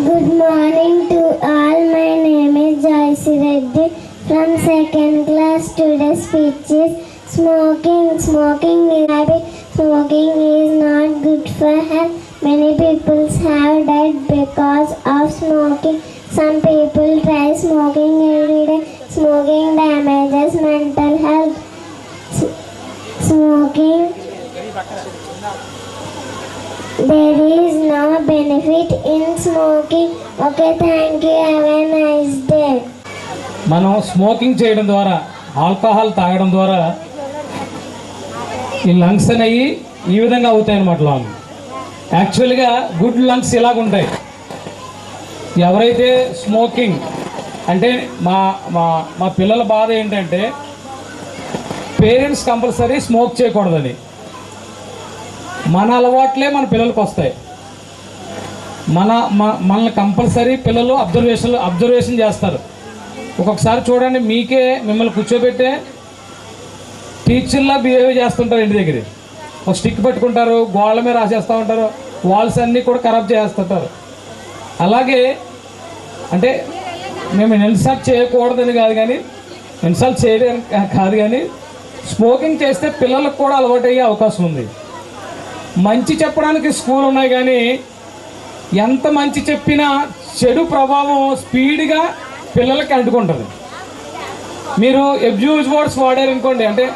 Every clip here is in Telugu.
Good morning to all. My name is Joyce Reddy from second class. Today's speech is smoking. Smoking is a habit. Smoking is not good for health. Many people have died because of smoking. Some people try smoking every day. Smoking damages mental health. Smoking, there is no benefit in smoking. Okay, thank you. Have a nice day. మనం స్మోకింగ్ చేయడం ద్వారా, ఆల్కహాల్ తాగడం ద్వారా ఈ లంగ్స్ అనేవి ఈ విధంగా అవుతాయి అన్నమాట. లాంగ్ యాక్చువల్గా గుడ్ లంగ్స్ ఇలాగుంటాయి. ఎవరైతే స్మోకింగ్ అంటే మా మా మా పిల్లల బాధ ఏంటంటే పేరెంట్స్ కంపల్సరీ స్మోక్ చేయకూడదని. మన అలవాట్లే మన పిల్లలకు వస్తాయి. మనల్ని కంపల్సరీ పిల్లలు అబ్జర్వేషన్ చేస్తారు. ఒక్కొక్కసారి చూడండి, మీకే మిమ్మల్ని కూర్చోబెట్టే టీచర్లా బిహేవ్ చేస్తుంటారు. ఇంటి దగ్గర ఒక స్టిక్ పెట్టుకుంటారు, గోళ్ళ మీద రాసేస్తూ ఉంటారు, వాల్స్ అన్నీ కూడా ఖరాబ్ చేస్తుంటారు. అలాగే అంటే మేము ఇన్సల్ట్ చేయకూడదని కాదు, కానీ ఇన్సల్ట్ చేయడం కాదు, కానీ స్మోకింగ్ చేస్తే పిల్లలకు కూడా అలవాటు అయ్యే అవకాశం ఉంది. మంచి చెప్పడానికి స్కూల్ ఉన్నాయి, కానీ ఎంత మంచి చెప్పినా చెడు ప్రభావం స్పీడ్గా పిల్లలకి అంటుకుంటుంది. మీరు అబ్యూజ్ వర్డ్స్ వాడారనుకోండి, అంటే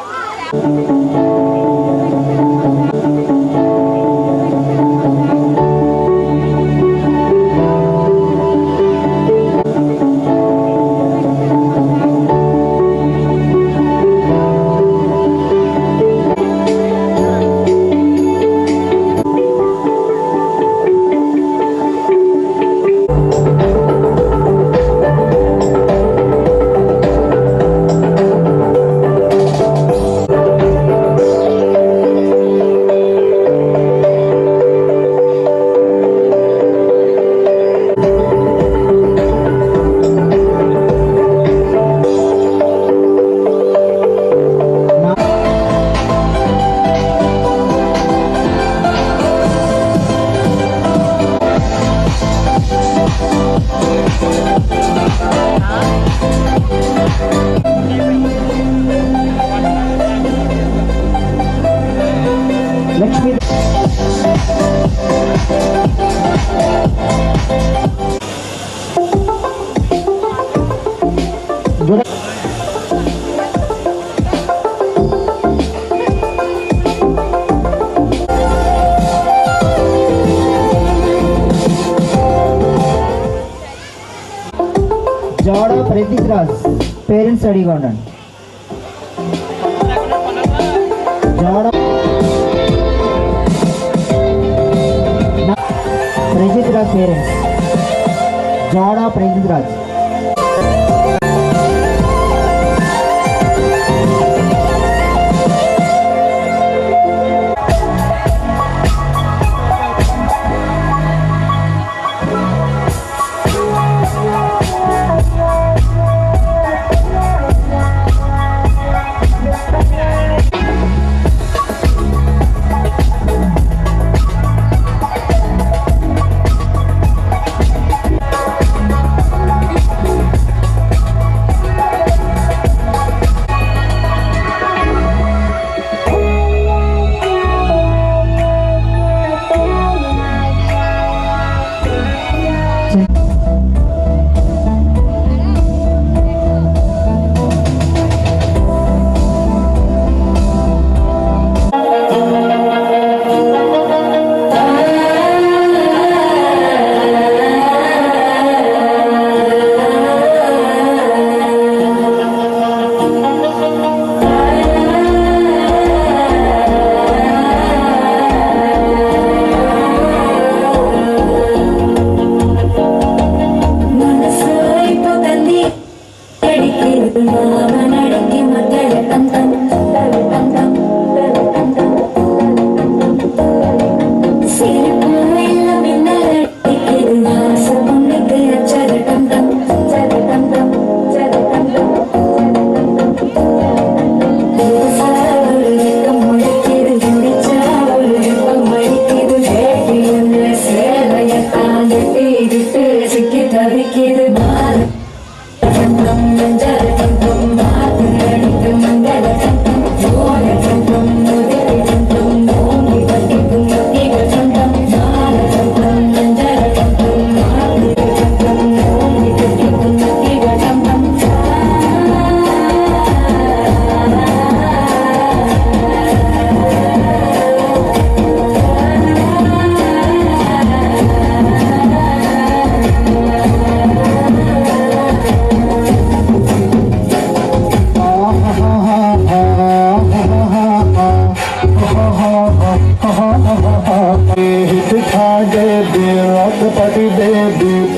జోడ ప్రతీక్ రాజ్ పేరెంట్స్ రెడీగా ఉండండి. జోడ ప్రతీక్ రాజ్ పేరెంట్స్, జోడ ప్రతీక్ రాజ్.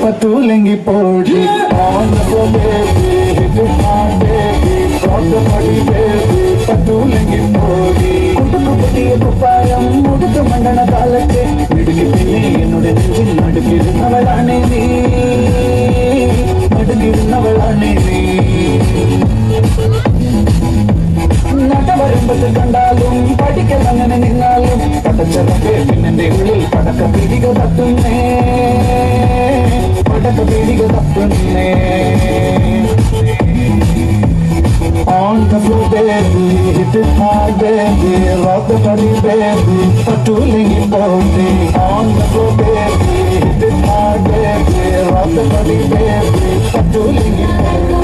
పతులంగి పోడి పతులంగి పోడి కుటుంబపతి కుప్పాయం ముడుతు మండన కాలಕ್ಕೆ నిడికి పిల్లి ఎన్నుడి నుంచి నడుగిరున్నవளானே நீ നടുങ്ങിരുന്നവളാണേ നീ നട്ടവരമ്പത്ത് കണ്ടാലും പഠിക്കലങ്ങനെ നിന്നാലും പടച്ചറക്കെ പിന്നെന്റെ ഉള്ളിൽ പടക്ക പീടിക തട്ടുന്നേ പടക്ക പീടിക തട്ടുന്നേ On the floor, baby, hit it hard, baby, rock the body, baby, patuling in body. On the floor, baby, hit it hard, baby, rock the body, baby, patuling in body.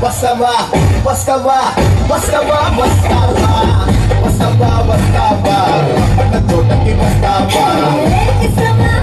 Waskawa, waskawa, waskawa, waskawa, waskawa, waskawa, waskawa, waskawa, waskawa,